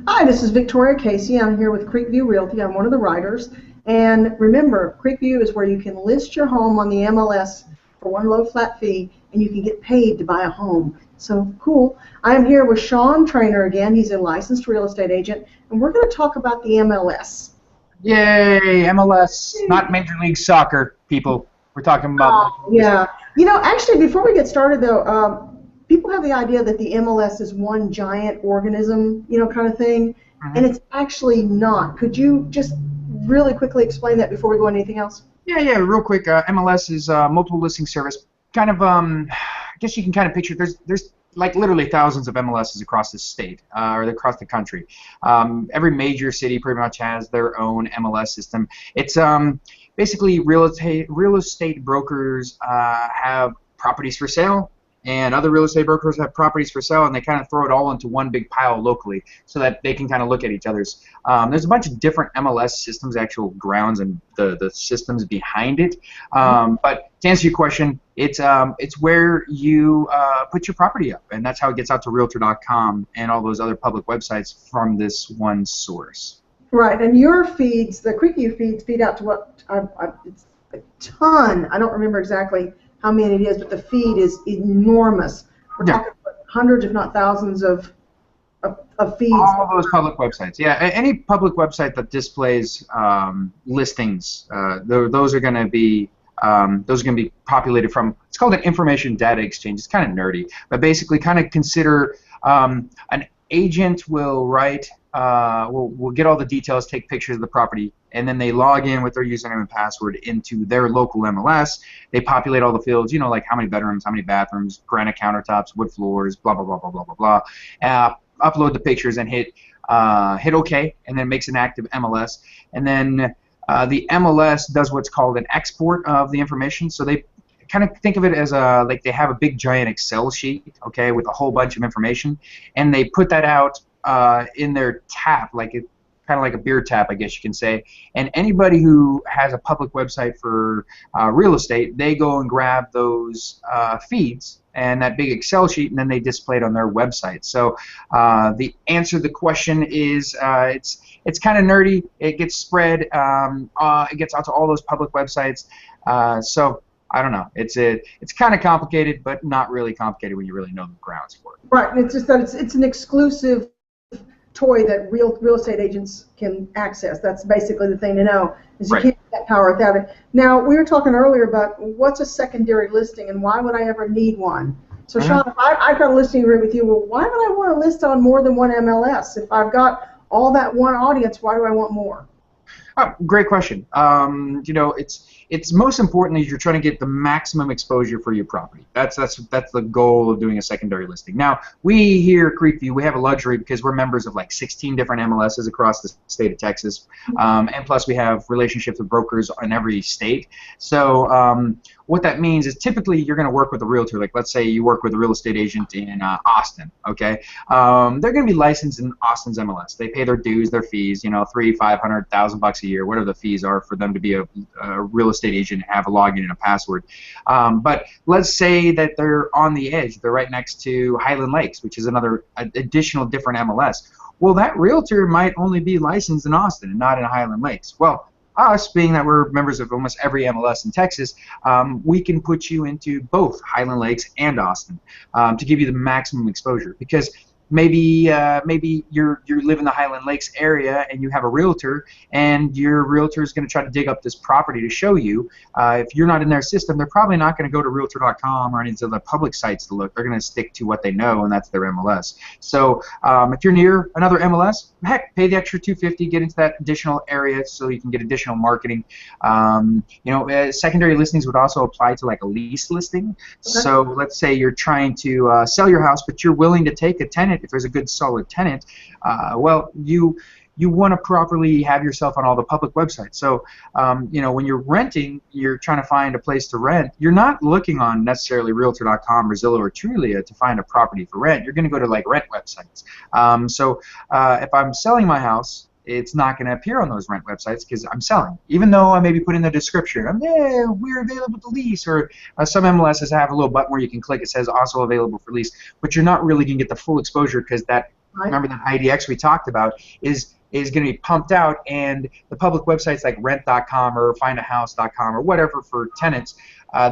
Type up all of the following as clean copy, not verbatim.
Hi, this is Victoria Casey. I'm here with Creekview Realty. I'm one of the writers. And remember, Creekview is where you can list your home on the MLS for one low flat fee, and you can get paid to buy a home. So cool. I'm here with Sean Trainer again. He's a licensed real estate agent, and we're going to talk about the MLS. Yay, MLS, not Major League Soccer, people. We're talking about. Yeah. Actually, before we get started, though, people have the idea that the MLS is one giant organism, kind of thing, and it's actually not. Could you just really quickly explain that before we go into anything else? Yeah, real quick. MLS is multiple listing service. Kind of, I guess you can kind of picture. There's like literally thousands of MLSs across the state or across the country. Every major city pretty much has their own MLS system. It's basically real estate brokers have properties for sale, and other real estate brokers have properties for sale, and they kind of throw it all into one big pile locally so that they can kind of look at each other's. There's a bunch of different MLS systems, actual grounds, and the systems behind it. But to answer your question, it's where you put your property up, and that's how it gets out to Realtor.com and all those other public websites from this one source. Right, and your feeds, the Creekview feeds, feed out to what? It's a ton. I don't remember exactly how many it is, but the feed is enormous. We're talking hundreds, if not thousands, of feeds. All those public websites. Yeah, any public website that displays listings, those are going to be populated from. It's called an information data exchange. It's kind of nerdy, but basically, kind of consider an agent will write. We'll get all the details, take pictures of the property, and then they log in with their username and password into their local MLS. They populate all the fields, like how many bedrooms, how many bathrooms, granite countertops, wood floors, blah blah blah blah blah blah blah. Upload the pictures and hit OK, and then it makes an active MLS. And then the MLS does what's called an export of the information. So they kind of think of it as like they have a big giant Excel sheet, okay, with a whole bunch of information, and they put that out in their tap, kind of like a beer tap, I guess you can say. And anybody who has a public website for real estate, they go and grab those feeds and that big Excel sheet, and then they display it on their website. So the answer to the question is it's kind of nerdy. It gets spread. It gets out to all those public websites. So I don't know. It's kind of complicated, but not really complicated when you really know the grounds for it. Right. It's just that it's an exclusive toy that real estate agents can access. That's basically the thing to know, is you can't get that power without it. Now, we were talking earlier about what's a secondary listing and why would I ever need one. So, Sean, if I've got a listing agreement with you, well, why would I want to list on more than one MLS? If I've got all that one audience, why do I want more? Oh, great question. It's most importantly you're trying to get the maximum exposure for your property. That's the goal of doing a secondary listing. Now, we here at Creekview, we have a luxury because we're members of like 16 different MLSs across the state of Texas, and plus we have relationships with brokers in every state. So what that means is typically you're going to work with a realtor. Like let's say you work with a real estate agent in Austin. Okay, they're going to be licensed in Austin's MLS. They pay their dues, their fees. $300,000-$500,000 a year, whatever the fees are for them to be a real estate agent and have a login and a password. But let's say that they're on the edge. They're right next to Highland Lakes, which is another additional different MLS. Well, that realtor might only be licensed in Austin and not in Highland Lakes. Well, us, being that we're members of almost every MLS in Texas, we can put you into both Highland Lakes and Austin to give you the maximum exposure. Because maybe you live in the Highland Lakes area and you have a realtor, and your realtor is going to try to dig up this property to show you. If you're not in their system, they're probably not going to go to Realtor.com or any of the public sites to look. They're going to stick to what they know, and that's their MLS. So if you're near another MLS, heck, pay the extra $250, get into that additional area so you can get additional marketing. Secondary listings would also apply to like a lease listing. Okay. So let's say you're trying to sell your house, but you're willing to take a tenant if there's a good solid tenant. Well, you want to properly have yourself on all the public websites. So, when you're renting, you're trying to find a place to rent. You're not looking on necessarily Realtor.com or Zillow or Trulia to find a property for rent. You're going to go to like rent websites. If I'm selling my house, it's not going to appear on those rent websites because I'm selling. Even though I maybe put in the description, we're available to lease, or some MLSs have a little button where you can click. It says also available for lease, but you're not really going to get the full exposure because that Right. remember that IDX we talked about, is going to be pumped out, and the public websites like rent.com or findahouse.com or whatever for tenants,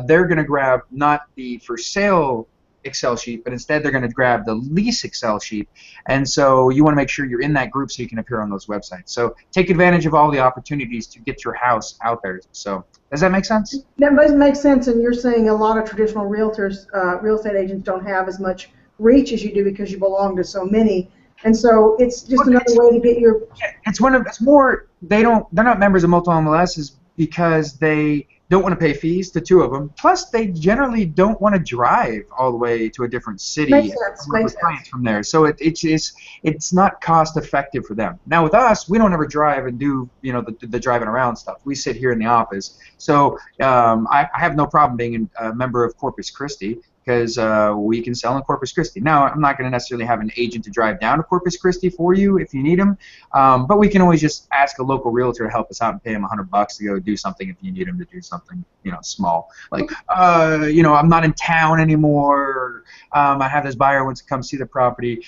they're going to grab not the for sale Excel sheet, but instead they're going to grab the lease Excel sheet. And so you want to make sure you're in that group so you can appear on those websites. So take advantage of all the opportunities to get your house out there. So does that make sense? That does make sense, and you're saying a lot of traditional realtors, real estate agents don't have as much reach as you do because you belong to so many. And so it's just another way to get your. It's more they're not members of multiple MLSs because they don't want to pay fees, the two of them. Plus, they generally don't want to drive all the way to a different city Makes sense. with clients from there. So it's not cost effective for them. Now with us, we don't ever drive and do the driving around stuff. We sit here in the office. So I have no problem being a member of Corpus Christi, because we can sell in Corpus Christi. Now, I'm not going to necessarily have an agent to drive down to Corpus Christi for you if you need them, but we can always just ask a local realtor to help us out and pay him $100 to go do something if you need him to do something, small. Like, I'm not in town anymore. I have this buyer who wants to come see the property.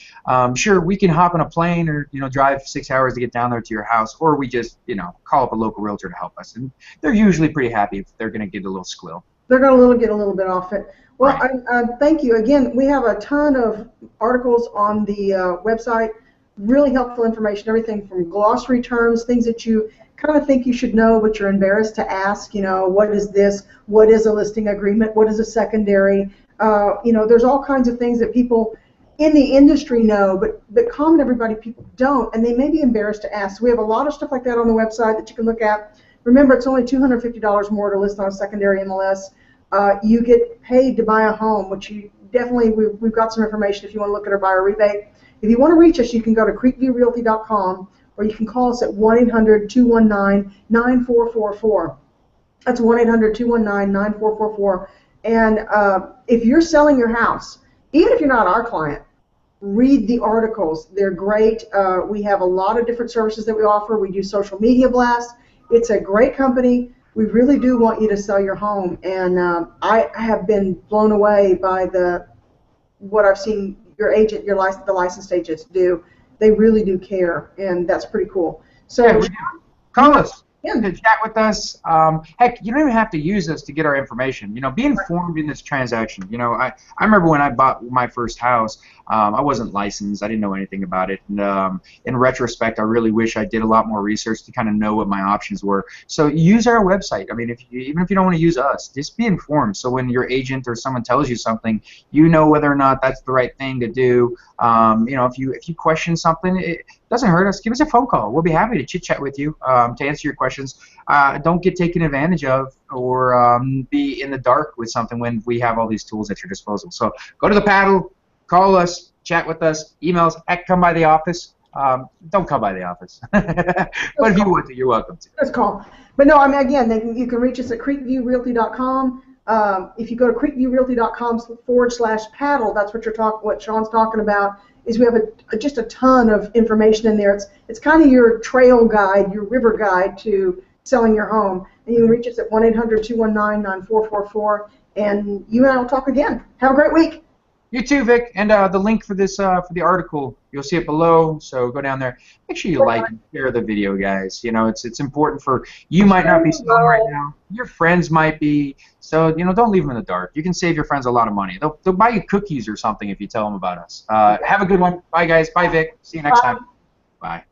Sure, we can hop on a plane or drive 6 hours to get down there to your house, or we just call up a local realtor to help us, and they're usually pretty happy if they're going to get a little squill. They're going to get a little bit off it. Well, Right. Thank you. Again, we have a ton of articles on the website, really helpful information, everything from glossary terms, things that you kind of think you should know but you're embarrassed to ask, what is this, what is a listing agreement, what is a secondary, there's all kinds of things that people in the industry know, but common everybody people don't, and they may be embarrassed to ask. So we have a lot of stuff like that on the website that you can look at. Remember, it's only $250 more to list on a secondary MLS. You get paid to buy a home, which you definitely, we've got some information if you want to look at our buyer rebate. If you want to reach us, you can go to creekviewrealty.com, or you can call us at 1-800-219-9444. That's 1-800-219-9444. And if you're selling your house, even if you're not our client, read the articles. They're great. We have a lot of different services that we offer. We do social media blasts. It's a great company. We really do want you to sell your home, and I have been blown away by what I've seen your agent, the licensed agents do. They really do care, and that's pretty cool. So Yeah, we do. Call us. Yeah. To chat with us. Heck, you don't even have to use us to get our information. Be informed in this transaction. I remember when I bought my first house, I wasn't licensed. I didn't know anything about it. And in retrospect, I really wish I did a lot more research to kind of know what my options were. So use our website. I mean, even if you don't want to use us, just be informed. So when your agent or someone tells you something, you know whether or not that's the right thing to do. If you question something, it doesn't hurt us. Give us a phone call. We'll be happy to chit chat with you to answer your questions. Don't get taken advantage of or be in the dark with something when we have all these tools at your disposal. So go to the paddle, call us, chat with us, email us, heck, come by the office. Don't come by the office. But if you want to, you're welcome to. Let's call. But no, I mean, again, you can reach us at creekviewrealty.com. If you go to creekviewrealty.com/paddle, that's what Sean's talking about. Is we have just a ton of information in there. It's kind of your trail guide, your river guide to selling your home. And you can reach us at 1-800-219-9444, and you and I will talk again. Have a great week. You too, Vic. And the link for this for the article, you'll see it below. So go down there. Make sure you like and share the video, guys. It's important for you. Might not be selling right now. Your friends might be. So don't leave them in the dark. You can save your friends a lot of money. They'll buy you cookies or something if you tell them about us. Have a good one. Bye, guys. Bye, Vic. See you next time. Bye.